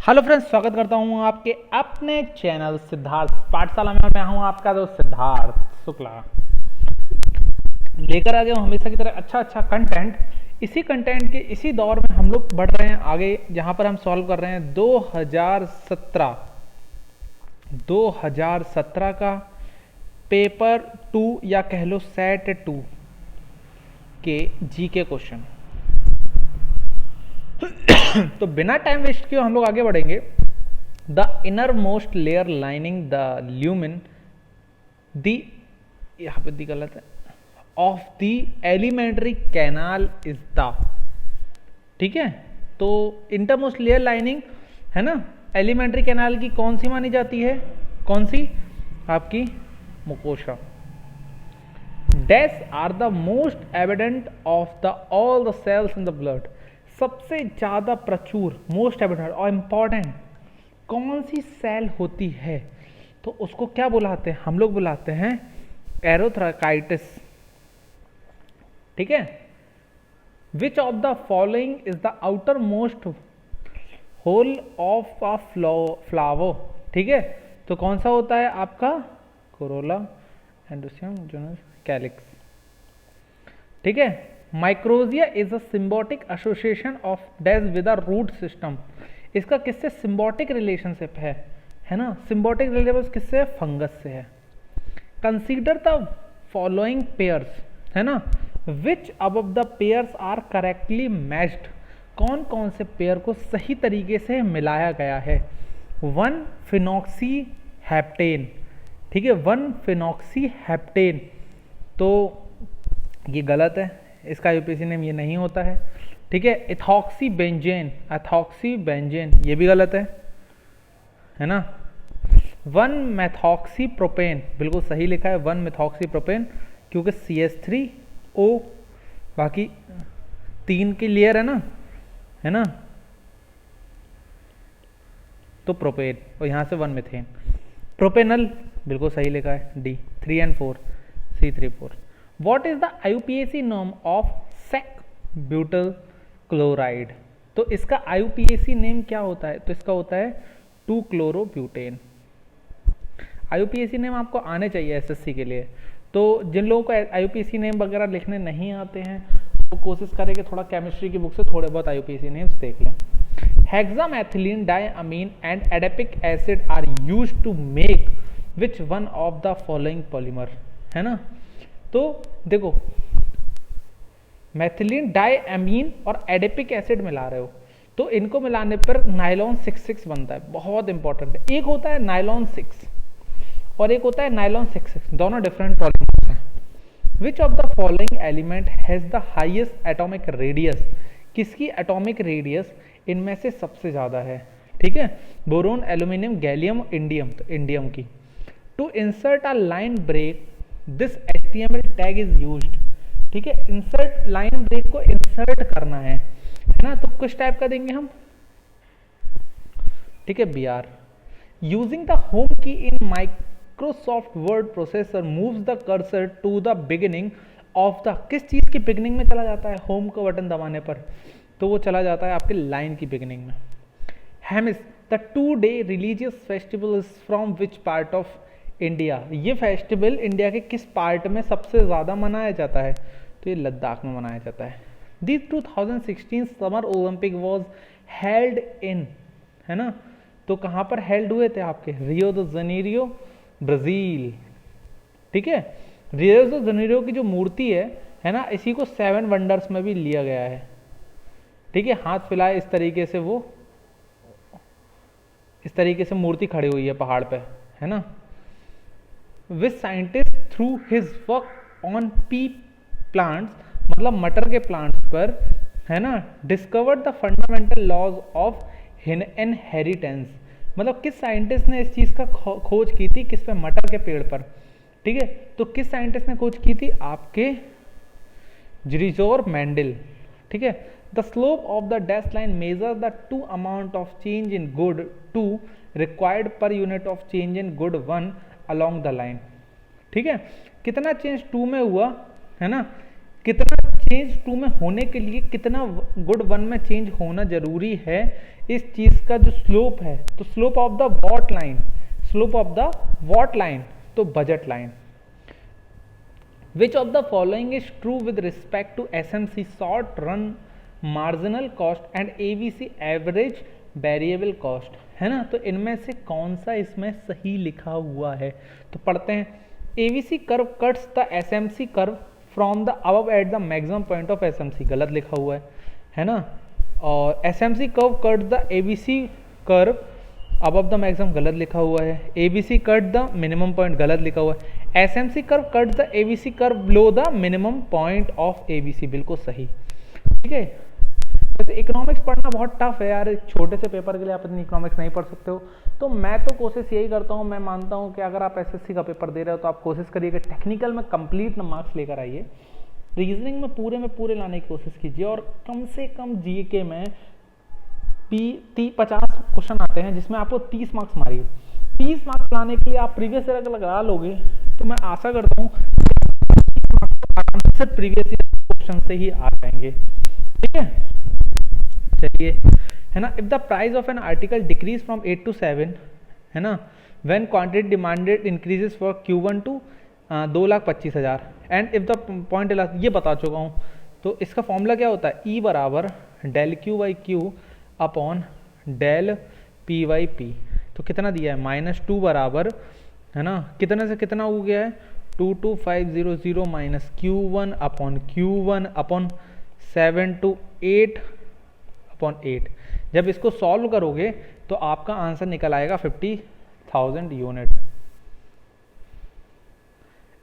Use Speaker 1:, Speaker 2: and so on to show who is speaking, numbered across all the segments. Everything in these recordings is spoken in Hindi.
Speaker 1: हेलो फ्रेंड्स, स्वागत करता हूं आपके अपने चैनल सिद्धार्थ पाठशाला में। मैं हूं आपका दोस्त सिद्धार्थ शुक्ला। लेकर आ गया हूं हमेशा की तरह अच्छा कंटेंट। इसी कंटेंट के इसी दौर में हम लोग बढ़ रहे हैं आगे, जहां पर हम सॉल्व कर रहे हैं 2017 का पेपर 2 या कह लो सेट 2 के जीके क्वेश्चन। तो बिना टाइम वेस्ट किए हम लोग आगे बढ़ेंगे। The innermost layer lining the lumen the, यहां पे दी गलत है, of the alimentary canal is the, ठीक है। तो इंटर मोस्ट लेयर लाइनिंग है ना, एलिमेंट्री कैनाल की कौन सी मानी जाती है? कौन सी? आपकी mucosa. Dash are the most evident of the all the cells in the blood, सबसे ज्यादा प्रचुर, मोस्ट एविडेंट और इंपॉर्टेंट कौन सी सेल होती है? तो उसको क्या बुलाते हैं? हम लोग बुलाते हैं एरोथ्राकाइटिस, ठीक है। Which of the following is the outer most whorl of a flower, ठीक है। तो कौन सा होता है आपका? कोरोला, एंडोसियम, जोनस, कैलिक्स, ठीक है। Mycorrhiza is a symbiotic association of dash with a root system, इसका किससे सिम्बोटिक रिलेशनशिप है ना। सिम्बोटिक रिलेशनशिप किससे? फंगस से है। कंसीडर द फॉलोइंग पेयर्स, है ना, which above the pairs are correctly matched, कौन कौन से पेयर को सही तरीके से मिलाया गया है? 1 फिनॉक्सी हेप्टेन, ठीक है, 1 फिनॉक्सी हेप्टेन। तो ये गलत है, इसका यूपीएससी नेम ये नहीं होता है, ठीक है। एथॉक्सी बेंजेन, ये भी गलत है ना। 1 मेथॉक्सी प्रोपेन, बिल्कुल सही लिखा है 1 मेथॉक्सी प्रोपेन, क्योंकि CH3O, बाकी 3 की लेयर है ना, तो प्रोपेन, और यहां से 1 मिथेन। प्रोपेनल बिल्कुल सही लिखा है D, 3 and 4, C34। What is the IUPAC norm of sec butyl chloride? तो इसका IUPAC नेम क्या होता है? तो इसका होता है 2-क्लोरोब्यूटेन। IUPAC नेम आपको आने चाहिए SSC के लिए। तो जिन लोगों को IUPAC नेम वगैरह लिखने नहीं आते हैं वो कोशिश करें कि थोड़ा केमिस्ट्री की बुक से थोड़े बहुत IUPAC नेम्स देख लें। Hexamethylene diamine and adipic acid are used to make which one of the following polymer, है ना। तो देखो, मैथिलीन डायअमीन और एडेपिक एसिड मिला रहे हो, तो इनको मिलाने पर नायलॉन 6,6 बनता है, बहुत इंपॉर्टेंट है। एक होता है नायलॉन 6 और एक होता है नायलॉन 6,6, दोनों डिफरेंट पॉलीमर्स हैं। Which of the following element has the highest atomic radius, किसकी एटॉमिक रेडियस इनमें से सबसे ज्यादा है? ठीक है, बोरोन, एल्यूमिनियम, गैलियम, इंडियम, तो इंडियम की। To insert a line break this HTML tag is used, ठीक है। इंसर्ट, लाइन ब्रेक को इंसर्ट करना है ना, तो किस टाइप का देंगे हम? ठीक है, BR। Using the home key in Microsoft Word processor moves the cursor to the beginning of the, किस चीज की बिगिनिंग में चला जाता है होम को बटन दबाने पर? तो वो चला जाता है आपके लाइन की बिगिनिंग में। Hemis, the 2-day religious festival is from which part of India, ये फेस्टिवल इंडिया के किस पार्ट में सबसे ज्यादा मनाया जाता है? तो ये लद्दाख में मनाया जाता है। दी 2016 summer Olympic was held in, है ना, तो कहां पर हेल्ड हुए थे आपके? रियो द जनेरियो, ब्राजील, ठीक है। रियो द जनेरियो की जो मूर्ति है ना, इसी को 7 वंडर्स में भी लिया गया है, ठीक है। हाथ फैलाए इस तरीके से, वो इस तरीके से मूर्ति खड़ी हुई है पहाड़ पे, है ना। Which scientist through his work on pea plants, मतलब मटर के प्लांट्स पर, है ना, discovered the fundamental laws of inheritance, मतलब किस साइंटिस्ट ने इस चीज का खोज की थी? किस पे? मटर के पेड़ पर, ठीक है। तो किस साइंटिस्ट ने खोज की थी? आपके ग्रिगोर मेंडल, ठीक है। The slope of the dash line measure the 2 amount of change in good 2 required per unit of change in good 1 along the line, ठीक है। कितना चेंज 2 में हुआ, है ना, कितना चेंज टू में होने के लिए कितना गुड वन में चेंज होना जरूरी है, इस चीज का जो स्लोप है, तो slope of the what line, slope of the what line, तो budget line. Which of the following is true with respect to SMC short run marginal cost and AVC average variable cost, है ना। तो इनमें से कौन सा इसमें सही लिखा हुआ है, तो पढ़ते हैं। ABC curve cuts the SMC curve from the above at the maximum point of SMC, गलत लिखा हुआ है ना। और SMC curve cut the ABC curve above the maximum, गलत लिखा हुआ है। ABC cut the minimum point, गलत लिखा हुआ है। SMC curve cut the ABC curve below the minimum point of ABC, बिल्कुल सही, ठीक है। वैसे इकोनॉमिक्स पढ़ना बहुत टफ है यार, छोटे से पेपर के लिए आप इतनी इकोनॉमिक्स नहीं पढ़ सकते हो। तो मैं तो कोशिश यही करता हूँ, मैं मानता हूँ कि अगर आप एसएससी का पेपर दे रहे हो तो आप कोशिश करिए कि टेक्निकल में कंप्लीट मार्क्स लेकर आइए, रीजनिंग में पूरे लाने की कोशिश कीजिए, और कम से कम जीके में 50 क्वेश्चन आते हैं जिसमें आपको 30 मार्क्स मारिए। 30 मार्क्स लाने के लिए आप प्रीवियस ईयर लगा लोगे तो मैं आशा करता हूँ आराम से प्रीवियस ईयर क्वेश्चन से ही आ जाएंगे, ठीक है। चलिए, है ना। If the price of an article decrease from 8 to 7, है ना, when quantity demanded increases for Q1 to 2,25,000 and if the point, ये बता चुका हूँ। तो इसका फॉर्मूला क्या होता है, E बराबर del Q by Q upon del P by P. तो कितना दिया है, -2 बराबर, है ना, कितने से कितना हो गया है, 22500 माइनस Q1 अपॉन 728 अपॉन 8। जब इसको सॉल्व करोगे तो आपका आंसर निकल आएगा 50,000 यूनिट।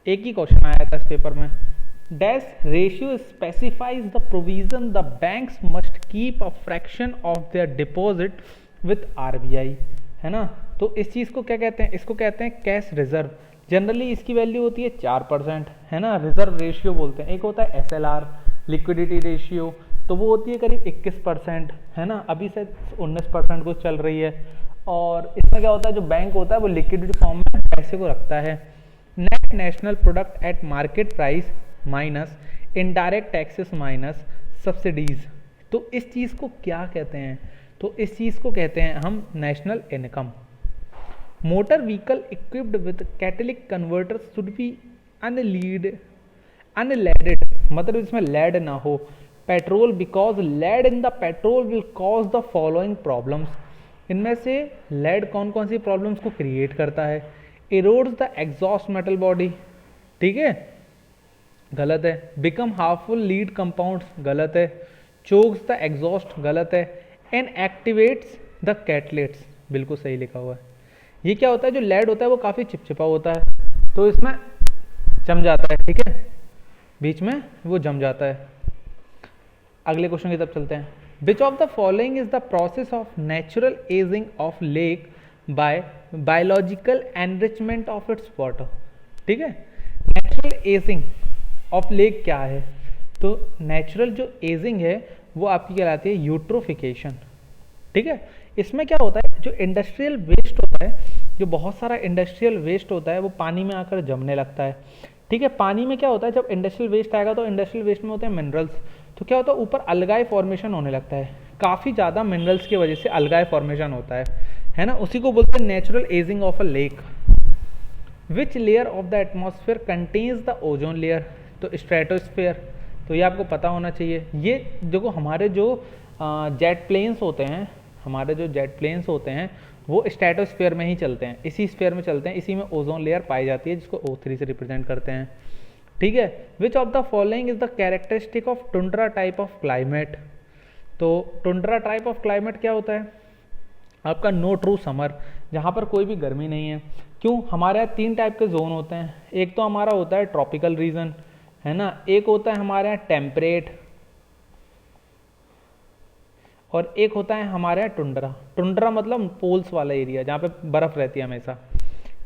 Speaker 1: एक ही क्वेश्चन आया था इस पेपर में। Dash ratio specifies the provision the banks must keep a fraction of their deposit with RBI, है ना। तो इस चीज को क्या कहते हैं, इसको कहते हैं कैश रिजर्व। जनरली इसकी वैल्यू होती है 4%, है ना, रिजर्व रेशियो बोलते हैं। एक होता है एसएलआर, लिक्विडिटी रेशियो, तो वो होती है करीब 21%, है ना, अभी से 19% को चल रही है। और इसमें क्या होता है, जो बैंक होता है वो लिक्विडिटी फॉर्म में पैसे को रखता है। Net national product at market price minus indirect taxes minus subsidies. तो इस चीज़ को क्या कहते हैं, तो इस चीज़ को कहते हैं हम national income. Motor vehicle equipped with catalytic converter should be unleaded, मतलब इसमें लेड ना हो, petrol, because lead in the petrol will cause the following problems. इनमें से लेड कौन कौन सी प्रॉब्लम्स को क्रिएट करता है, erodes the exhaust metal body, ठीक है, गलत है। बिकम हार्मफुल लीड कंपाउंड्स, गलत है। चोक्स द एग्जॉस्ट, गलत है। एंड एक्टिवेट्स द कैटलेट्स, बिल्कुल सही लिखा हुआ है। ये क्या होता है, जो लेड होता है वो काफ़ी चिपचिपा होता है, तो इसमें जम जाता है, ठीक है, बीच में वो जम जाता है। अगले क्वेश्चन की तरफ चलते हैं। Which of the following is the process of natural ageing of lake bye biological enrichment of its water, ठीक है। नेचुरल एजिंग ऑफ लेक क्या है, तो नेचुरल जो एजिंग है वो आपकी कहलाती है यूट्रोफिकेशन, ठीक है। इसमें क्या होता है, जो इंडस्ट्रियल वेस्ट होता है, जो बहुत सारा इंडस्ट्रियल वेस्ट होता है वो पानी में आकर जमने लगता है, ठीक है। पानी में क्या होता है, जब इंडस्ट्रियल वेस्ट आएगा तो इंडस्ट्रियल वेस्ट में होते हैं मिनरल्स, तो क्या होता है ऊपर अलगाई फॉर्मेशन होने लगता है, काफ़ी ज़्यादा मिनरल्स की वजह से अलगाई फॉर्मेशन होता है ना। उसी को बोलते हैं natural ageing of a lake. Which layer of the atmosphere contains the ozone layer, तो स्ट्रेटोस्फेयर, तो ये आपको पता होना चाहिए। ये देखो हमारे जो जेट प्लेन्स होते हैं, वो स्ट्रेटोस्फेयर में ही चलते हैं, इसी स्फेयर में चलते हैं, इसी में ओजोन लेयर पाई जाती है जिसको O3 से रिप्रेजेंट करते हैं, ठीक है। Which of the following is the characteristic of tundra type of climate, तो टुंड्रा टाइप ऑफ क्लाइमेट क्या होता है आपका, नो ट्रू समर, जहाँ पर कोई भी गर्मी नहीं है। क्यों, हमारे यहाँ 3 टाइप के जोन होते हैं। एक तो हमारा होता है ट्रॉपिकल रीजन, है ना, एक होता है हमारे यहाँ टेम्परेट, और एक होता है हमारे यहाँ टुंड्रा। टुंड्रा मतलब पोल्स वाला एरिया जहाँ पे बर्फ रहती है हमेशा।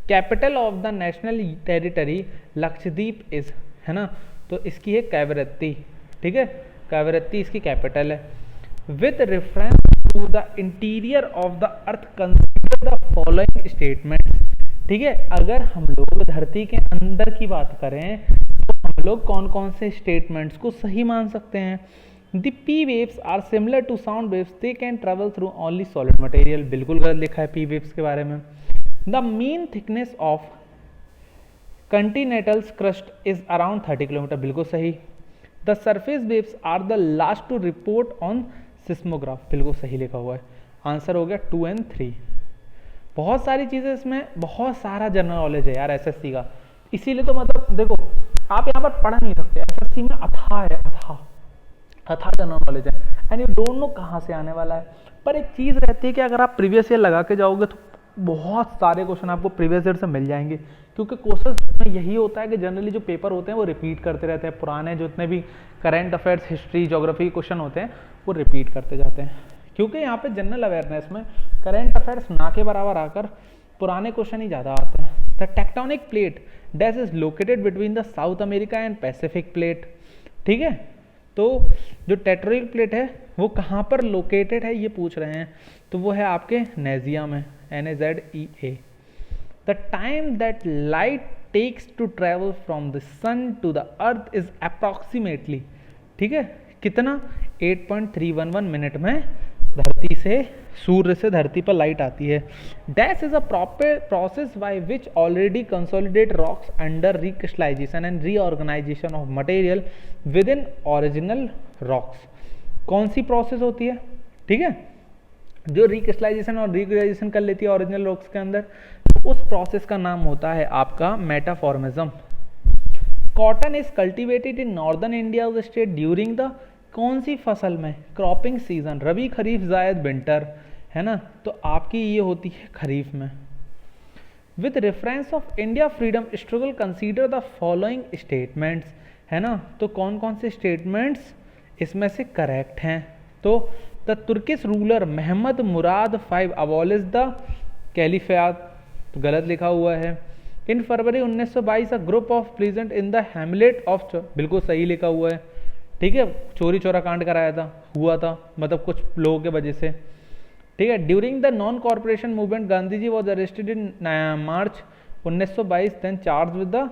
Speaker 1: Capital of the national territory Lakshadweep is, है ना, तो इसकी है कैवरत्ती, ठीक है, कैवरत्ती इसकी कैपिटल है। With reference to the interior of the earth consider the following statement, ठीक है। अगर हम लोग धरती के अंदर की बात करें तो हम लोग कौन कौन से स्टेटमेंट्स को सही मान सकते हैं। The P waves are similar to sound waves, they can travel through only solid material, बिल्कुल गलत लिखा है पी वेव्स के बारे में। The mean thickness of continental crust is around 30 kilometre, बिल्कुल सही। The surface waves are the last to report on seismograph, बिल्कुल सही लिखा हुआ है। आंसर हो गया 2 और 3। बहुत सारी चीज़ें इसमें, बहुत सारा जनरल नॉलेज है यार एसएससी का, इसीलिए तो मतलब देखो आप यहाँ पर पढ़ नहीं सकते, एसएससी में अथाह है, अथाह जनरल नॉलेज है एंड यू डोंट नो कहाँ से आने वाला है। पर एक चीज़ रहती है कि अगर आप प्रीवियस ईयर लगा के जाओगे तो बहुत सारे क्वेश्चन आपको प्रीवियस ईयर से मिल जाएंगे, क्योंकि क्वेश्चन में यही होता है कि जनरली जो पेपर होते हैं वो रिपीट करते रहते हैं, पुराने जितने भी current affairs, history, geography question होते हैं वो रिपीट करते जाते हैं, क्योंकि यहाँ पे जनरल अवेयरनेस में करंट अफेयर्स ना के बराबर आकर पुराने क्वेश्चन ही ज़्यादा आते हैं। The tectonic plate that is located between the south America and Pacific plate, ठीक है। तो जो टेक्टोनिक प्लेट है वो कहाँ पर लोकेटेड है ये पूछ रहे हैं, तो वो है आपके नेजिया में, NAZEA। The time that light takes to travel from the sun to the earth is approximately, ठीक है, कितना 8.311 मिनट में धरती से, सूर्य से धरती पर लाइट आती है। Dash is a proper process by which already consolidate rocks under recrystallisation and reorganisation of material within original rocks. कौन सी प्रोसेस होती है, ठीक है, जो रिक्रिस्टलाइजेशन और रीऑर्गेनाइजेशन कर लेती है ओरिजिनल रॉक्स के अंदर, उस प्रोसेस का नाम होता है आपका metamorphism. Cotton is cultivated in northern India state during the, कौन सी फसल में, क्रॉपिंग सीजन, रबी, खरीफ, जायद, विंटर, है ना, तो आपकी ये होती है खरीफ में। With reference of India freedom struggle consider the following statements, है ना, तो कौन कौन से स्टेटमेंट्स इसमें से करेक्ट हैं। तो the Turkish ruler Mohammed Murad V abolish the caliphate, तो गलत लिखा हुआ है। In February 1922 a group of present in the hamlet of, बिल्कुल सही लिखा हुआ है, ठीक है, चोरी चोरा कांड कराया था, हुआ था, मतलब कुछ लोगों के वजह से, ठीक है। During the non corporation movement Gandhi ji was arrested in March 1922 then charge with the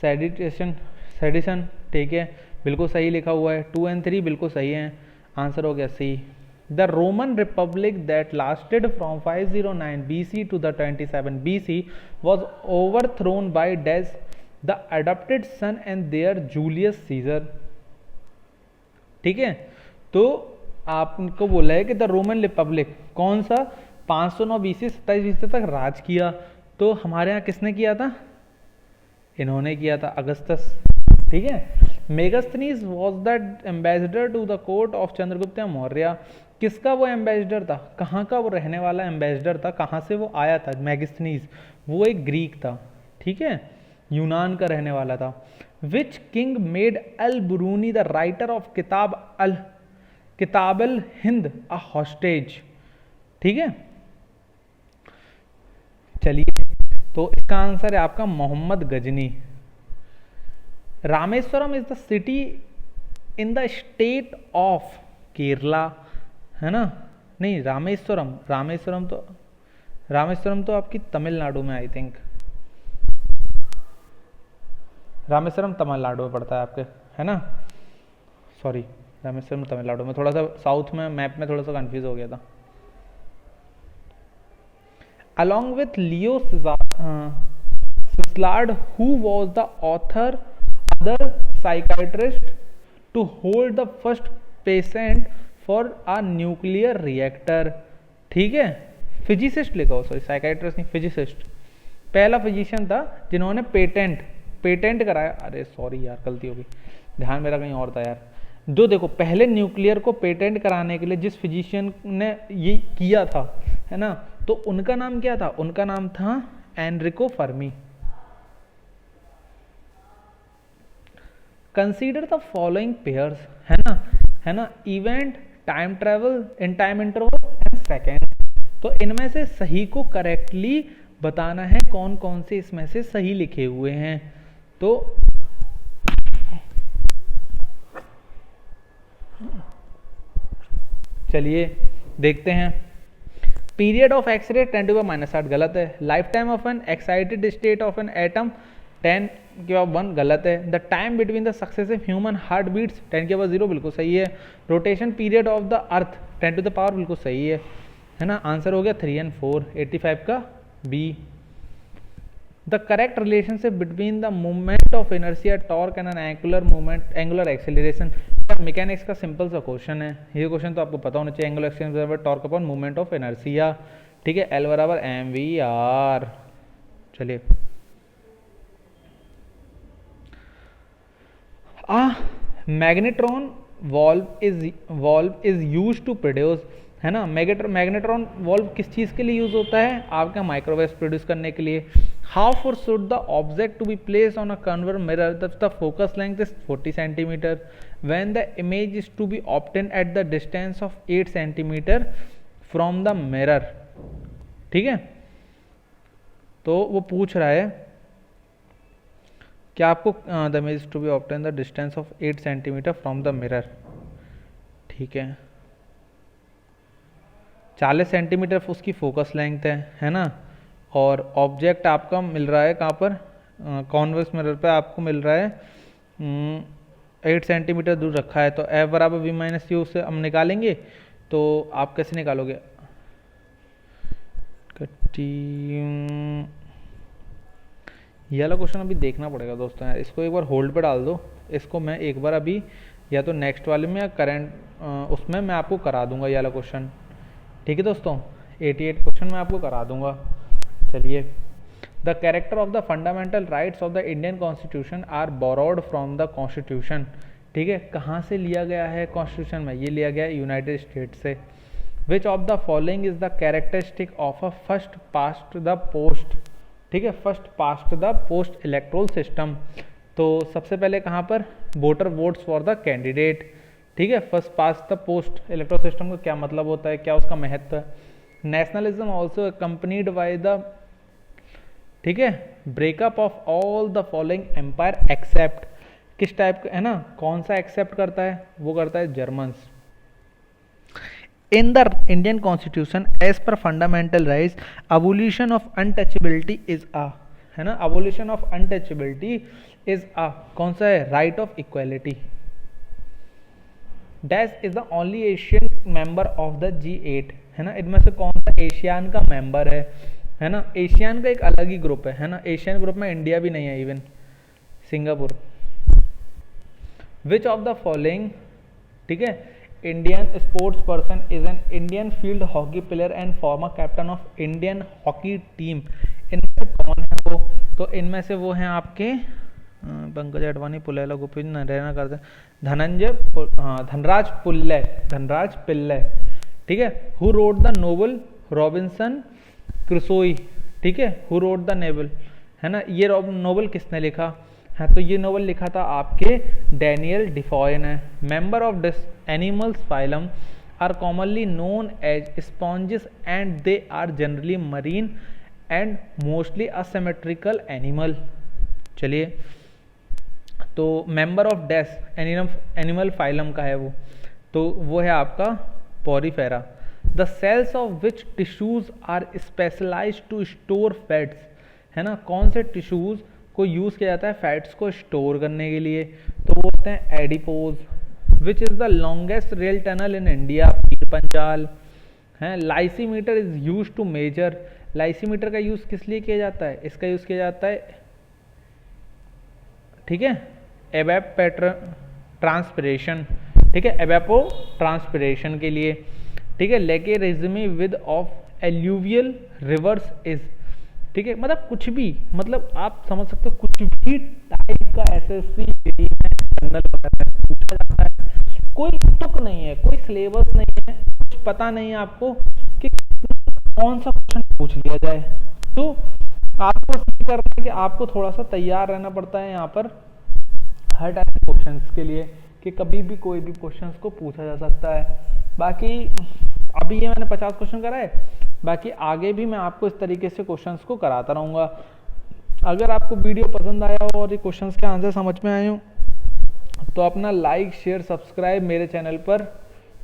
Speaker 1: sedition, ठीक है, बिल्कुल सही लिखा हुआ है। 2 और 3 बिल्कुल सही है, आंसर हो गया C. The Roman Republic that lasted from 509 BC to the 27 BC was overthrown by dash the adopted son and heir Julius Caesar, ठीक है। तो आपको बोला है कि द रोमन रिपब्लिक कौन सा 509 BC 27 BC तक राज किया, तो हमारे यहाँ किसने किया था, इन्होंने किया था, अगस्तस, ठीक है। Megasthenes was the ambassador to the court of Chandragupta Maurya, किसका वो एम्बेसडर था, कहाँ का वो रहने वाला एम्बेसडर था, कहाँ से वो आया था, मेगास्थनीज वो एक ग्रीक था, ठीक है, यूनान का रहने वाला था। Which king made Al Biruni the writer of Kitab al Hind a hostage, ठीक है। चलिए, तो इसका आंसर है आपका Mohammed Ghazni. Rameswaram is the city in the state of Kerala, है ना, नहीं रामेश्वरम तो आपकी तमिलनाडु में, आई थिंक रामेश्वरम तमिलनाडु में पड़ता है आपके, है ना, सॉरी, रामेश्वरम तमिलनाडु में, थोड़ा सा साउथ में मैप में थोड़ा सा कंफ्यूज हो गया था। Along with Leo Szilard who was the author other psychiatrist to hold the first patient for a nuclear reactor, ठीक है, फिजिसिस्ट लिखा हो, सॉरी साइकाइट्रिस्ट नहीं, फिजिसिस्ट, पहला फिजिशियन था जिन्होंने पेटेंट कराया, अरे सॉरी यार गलती हो गई, ध्यान मेरा कहीं और था यार। जो देखो पहले न्यूक्लियर को पेटेंट कराने के लिए जिस फिजिशियन ने ये किया था, है ना, तो उनका नाम क्या था, उनका नाम था Enrico Fermi. Consider the following pairs, है ना, event, time travel, in time interval and second, तो इनमें से सही को करेक्टली बताना है, कौन कौन से इसमें से सही लिखे हुए हैं। तो चलिए देखते हैं। पीरियड ऑफ एक्सरे 10⁻⁸ गलत है। Life time of an excited state of an atom 10⁻1 गलत है। The time between the successive human heart beats 10⁻0 बिल्कुल सही है। Rotation period of the earth 10 to the power बिल्कुल सही है ना। आंसर हो गया 3 और 4, 85 का बी। The correct relationship between the movement of inertia torque and an angular acceleration. Mechanics का सिंपल सा क्वेश्चन है, ये क्वेश्चन तो आपको पता होना चाहिए। Angular acceleration torque upon movement of inertia, ठीक है, L बराबर mv/r। चलिए, magnetron valve is use to produce, है ना। मैग्नेट्रॉन वॉल्व किस चीज़ के लिए यूज होता है? आपका माइक्रोवेव्स प्रोड्यूस करने के लिए। How far should the object to be place on a convex mirror the focus length is 40 centimetre when the image is to be obtain at the distance of 8 centimetre from the mirror, ठीक है। तो वो पूछ रहा है कि आपको the image to be obtain the distance of 8 centimetre from the mirror, ठीक है। 40 सेंटीमीटर उसकी फोकस लेंथ है ना। और ऑब्जेक्ट आपका मिल रहा है कहाँ पर? कॉन्वेक्स मिरर पे आपको मिल रहा है 8 सेंटीमीटर दूर रखा है। तो F बराबर V माइनस यू से हम निकालेंगे, तो आप कैसे निकालोगे? ये वाला क्वेश्चन अभी देखना पड़ेगा दोस्तों यार, इसको एक बार होल्ड पे डाल दो। इसको मैं एक बार अभी या तो नेक्स्ट वाले में या करंट उसमें मैं आपको करा दूंगा ये वाला क्वेश्चन, ठीक है दोस्तों। 88 क्वेश्चन मैं आपको करा दूंगा। चलिए, the character of the fundamental rights of the Indian constitution are borrowed from the constitution, ठीक है। कहाँ से लिया गया है कॉन्स्टिट्यूशन में? ये लिया गया है यूनाइटेड स्टेट से। Which of the following is the characteristic of a first past the post, ठीक है, first past the post electoral system. तो सबसे पहले कहाँ पर? Voter votes for the candidate, ठीक है। First past the post electoral system का क्या मतलब होता है, क्या उसका महत्व है? Nationalism also accompanied by the, ठीक है, breakup of all the following empire except, किस टाइप का है ना, कौन सा एक्सेप्ट करता है? वो करता है Germans. In the Indian constitution as per fundamental rights abolition of untouchability is a, है ना, abolition of untouchability is a, कौन सा है? Right of equality. Dash is the only Asian member of the G8, है ना। इनमें से कौन सा एशियान का मेंबर है ना। एशियान का एक अलग ही ग्रुप है ना। एशियन ग्रुप में इंडिया भी नहीं है, even Singapore. Which of the following, ठीक है, Indian sports person is an Indian field hockey player and former captain of Indian hockey team. इनमें से कौन है वो? तो इनमें से वो हैं आपके पंकज अडवाणी, पुलेला गोपी, नरेना करते, धनराज पिल्लै, ठीक है। Who wrote the novel? Robinson Crusoe, ठीक है। हु रोड द नोबल, है ना। ये नोबल किसने लिखा है? तो ये नोबल लिखा था आपके डैनियल डिफॉय ने। Member of this animals phylum are commonly known as sponges and they are generally marine and mostly asymmetrical animal. चलिए, तो member of these animal phylum का है वो, तो वो है आपका porifera. The cells of which tissues are specialised to store fats, है ना। कौन से टिश्यूज को यूज किया जाता है फैट्स को स्टोर करने के लिए? तो वो होते हैं adipose. Which is the longest rail tunnel in India? Pir Panjal, है। Lysimeter is use to measure, lysimeter का यूज किस लिए किया जाता है? इसका यूज किया जाता है, ठीक है, एवेपोरेशन ट्रांसपिरेशन, ठीक है, एवेपो ट्रांसपिरेशन के लिए, ठीक है। लेके रेजमी with of alluvial reverse is, ठीक है। मतलब कुछ भी, मतलब आप समझ सकते हो कुछ भी टाइप का एसएससी जनरल पूछा जाता है। कोई तुक नहीं है, कोई सिलेबस नहीं है, कुछ पता नहीं है आपको कि कौन सा क्वेश्चन पूछ लिया जाए। तो आपको ये करना है कि आपको थोड़ा सा तैयार रहना पड़ता है यहाँ पर हर टाइप के क्वेश्चंस के लिए, कि कभी भी कोई भी क्वेश्चंस को पूछा जा सकता है। बाकी अभी ये मैंने 50 क्वेश्चन कराए, बाकी आगे भी मैं आपको इस तरीके से क्वेश्चंस को कराता रहूँगा। अगर आपको वीडियो पसंद आया हो और ये क्वेश्चंस के आंसर समझ में आए हो तो अपना लाइक शेयर सब्सक्राइब मेरे चैनल पर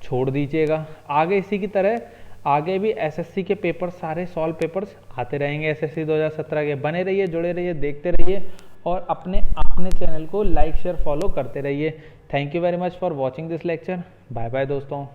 Speaker 1: छोड़ दीजिएगा। आगे इसी की तरह आगे भी एसएससी के पेपर सारे सॉल्व पेपर्स आते रहेंगे। एसएससी 2017 के बने रहिए, जुड़े रहिए, देखते रहिए और अपने अपने चैनल को लाइक शेयर फॉलो करते रहिए। Thank you very much for watching this lecture. Bye bye दोस्तों।